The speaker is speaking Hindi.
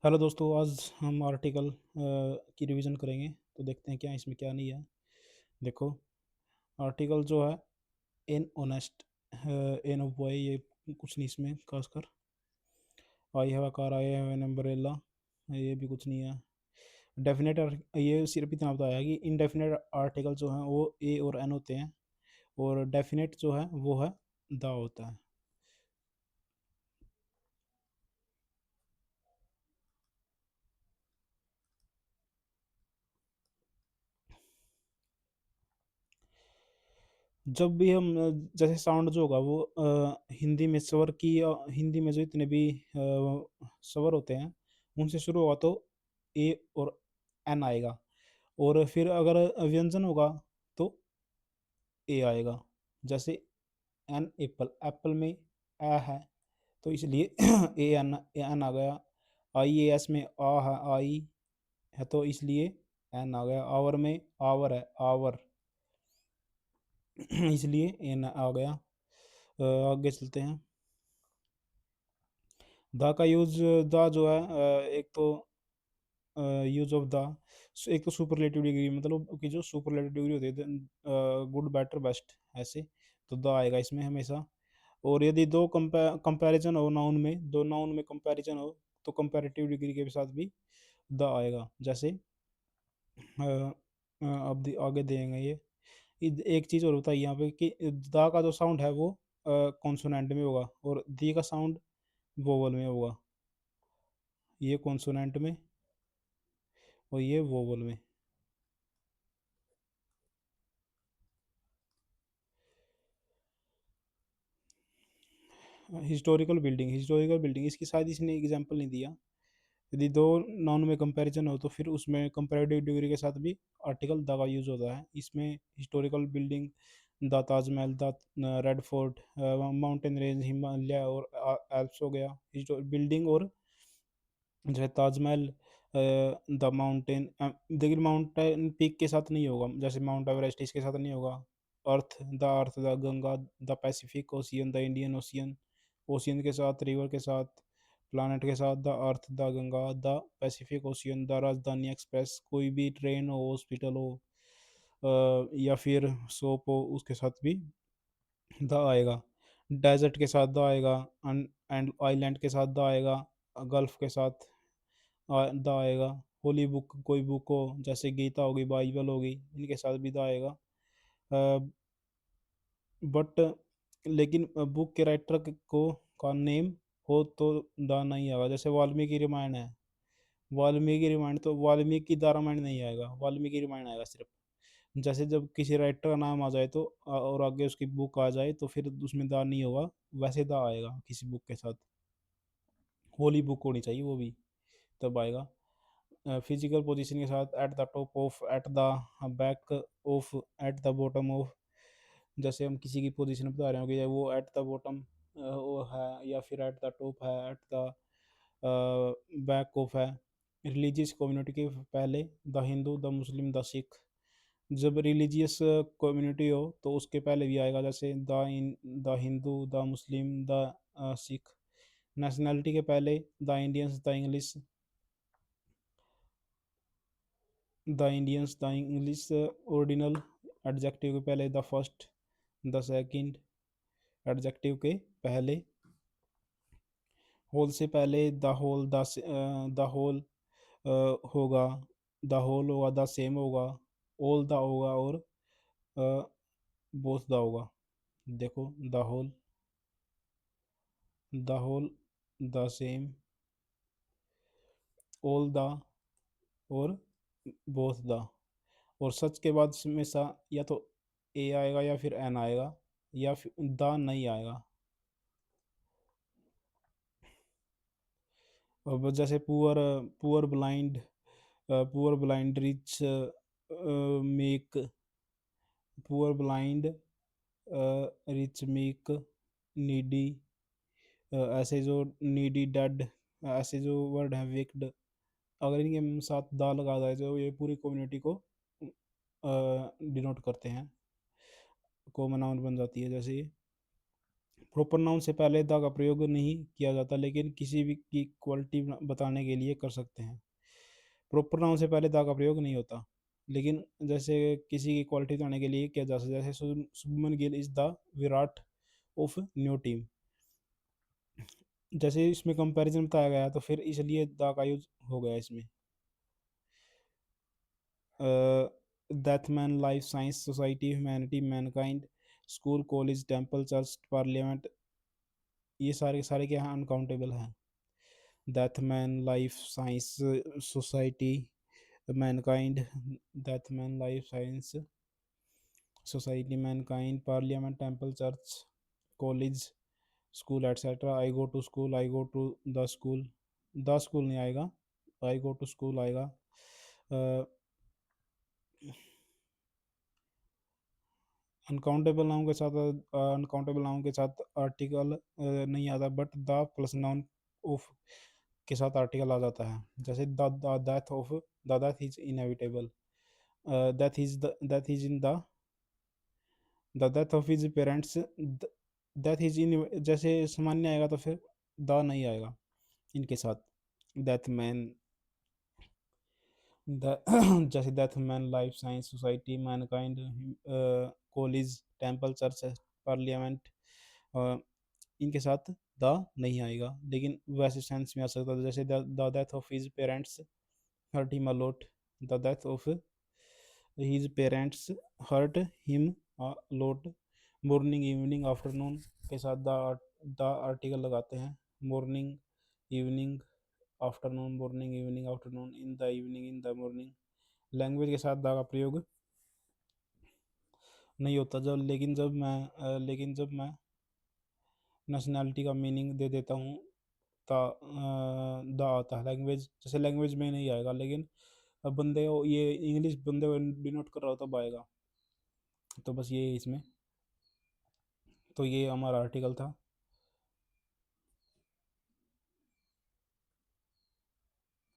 हेलो दोस्तों, आज हम आर्टिकल की रिवीजन करेंगे। तो देखते हैं क्या इसमें क्या नहीं है। देखो, आर्टिकल जो है इन ऑनेस्ट, इन ऑफ बॉय, ये कुछ नहीं इसमें खासकर। I have a car, I have an umbrella, ये भी कुछ नहीं है। डेफिनेट, ये सिर्फ इतना बताया कि इनडेफिनेट आर्टिकल जो हैं वो ए और एन होते हैं, और डेफिनेट जो है वो है द होता है। जब भी हम जैसे साउंड जो होगा वो हिंदी में स्वर की, हिंदी में जो इतने भी स्वर होते हैं उनसे शुरू होगा तो ए और एन आएगा। और फिर अगर व्यंजन होगा तो ए आएगा। जैसे एन एप्पल, एप्पल में ए है तो इसलिए ए एन आ गया। आई ए एस में आ है, आई है तो इसलिए एन आ गया। आवर में आवर है, आवर, इसलिए एन आ गया। आगे चलते हैं। द का यूज, द जो है एक तो यूज ऑफ द, एक तो सुपरलेटिव डिग्री, मतलब कि जो सुपरलेटिव डिग्री होती है, गुड बेटर बेस्ट ऐसे, तो द आएगा इसमें हमेशा। और यदि दो कंपैरिजन हो नाउन में, दो नाउन में कंपैरिजन हो तो कंपैरेटिव डिग्री के साथ भी द आएगा। जैसे अब आगे देंगे ये। एक चीज़ और बताइए यहाँ पे कि द का जो साउंड है वो कॉन्सोनेंट में होगा, और दी का साउंड वोवल में होगा। ये कॉन्सोनेंट में और ये वोवल में। हिस्टोरिकल बिल्डिंग इसकी शायद इसने एग्जांपल नहीं दिया। यदि दो नॉन में कंपैरिजन हो तो फिर उसमें कंपैरेटिव डिग्री के साथ भी आर्टिकल द का यूज होता है। इसमें historical building, the Taj Mahal, the red fort, mountain range, Himalaya और एल्प्स हो गया। बिल्डिंग और जो है ताजमहल, द माउंटेन, देखिए माउंटेन पीक के साथ नहीं होगा, जैसे माउंट एवरेस्ट इसके साथ नहीं होगा। Earth, the Ganga, the Pacific Ocean, the Indian Ocean, ocean के साथ, रिवर के साथ, प्लानट के साथ, the earth, the Ganga, the Pacific Ocean, the Rajdhani Express, कोई भी ट्रेन हो, हॉस्पिटल हो, या फिर सोप हो, उसके साथ भी द आएगा। डेजर्ट के साथ द आएगा, एंड आइलैंड के साथ द आएगा, गल्फ के साथ द आएगा। होली बुक, कोई बुक हो जैसे गीता होगी, बाइबल होगी, इनके साथ भी द आएगा। बट लेकिन बुक के राइटर को का नेम हो तो द नहीं आएगा। जैसे वाल्मीकि रामायण है, वाल्मीकि रामायण तो वाल्मीकि द रामायण नहीं आएगा, वाल्मीकि रामायण आएगा सिर्फ। जैसे जब किसी राइटर का नाम आ जाए तो और आगे उसकी बुक आ जाए तो फिर उसमें द नहीं होगा, वैसे द आएगा किसी बुक के साथ। होली बुक होनी चाहिए वो भी, तब आएगा। फिजिकल पोजीशन के साथ at the top of, at the back of, at the bottom of. जैसे हम किसी की पोजीशन बता रहे हो कि वो एट द बॉटम वो है, या फिर एट द टॉप है, एट द बैक ऑफ है। रिलीजियस कम्युनिटी के पहले the Hindu, the Muslim, the Sikh. जब रिलीजियस कम्युनिटी हो तो उसके पहले भी आएगा, जैसे the Hindu, the Muslim, the Sikh. Nationality के पहले the Indians, the English, the English. Ordinal adjective के पहले the first, the second. Adjective के पहले होल से पहले द होल, द होल होगा, द होल होगा, द सेम होगा, ऑल द होगा, और बोथ द होगा। देखो, the whole, the same, all the, और बोथ द। और सच के बाद हमेशा या तो ए आएगा या फिर एन आएगा, या फिर द नहीं आएगा। अब जैसे poor blind, poor blind rich make, poor blind rich make needy, ऐसे जो नीडी डेड, ऐसे जो वर्ड हैं विक्ड, अगर इनके साथ दा लगा जाए तो ये पूरी कम्युनिटी को डिनोट करते हैं, कॉमन नाउन बन जाती है। जैसे प्रॉपर नाउन से पहले द का प्रयोग नहीं किया जाता, लेकिन किसी भी की क्वालिटी बताने के लिए कर सकते हैं। प्रॉपर नाउन से पहले द का प्रयोग नहीं होता, लेकिन जैसे किसी की क्वालिटी बताने के लिए किया जा सकता है, जैसे Shubman Gill is the Virat of new team. जैसे इसमें कंपैरिजन बताया गया है, तो फिर इसलिए द का यूज हो गया इसमें। Death man, life, science, society, humanity, mankind, school, college, temple, church, parliament, ये सारे सारे के यहाँ अनकाउंटेबल हैं। Death man, life, science, society, mankind, death man, life, science, society, mankind, parliament, temple, church, college, school, etcetera. I go to school, I go to the school नहीं आएगा, आई गो टू स्कूल आएगा। अनकाउंटेबल नाउन के साथ आर्टिकल नहीं आता, but the plus noun of के साथ आर्टिकल आ जाता है। जैसे the death of, the death is inevitable, death is in the death of his parents, death is in, जैसे सामान्य आएगा तो फिर द नहीं आएगा इनके साथ। डेथ मैन, जैसे death man, life, science, society, Mankind, college, temple, church, parliament, इनके साथ द नहीं आएगा, लेकिन वैसे सेंस में आ सकता है, जैसे the death of his parents hurt him a lot, the death of his parents hurt him a lot. Morning, evening, afternoon के साथ द आर्टिकल लगाते हैं। Morning, evening, afternoon, morning, evening, afternoon, in the evening, in the morning. Language के साथ द का प्रयोग नहीं होता, लेकिन जब मैं नेशनैलिटी का मीनिंग दे देता हूँ, द आता है। लैंग्वेज, जैसे लैंग्वेज में नहीं आएगा, लेकिन अब बंदे को ये इंग्लिश बंदे को डिनोट कर रहा हो तब आएगा। तो बस ये इसमें, तो ये हमारा आर्टिकल था।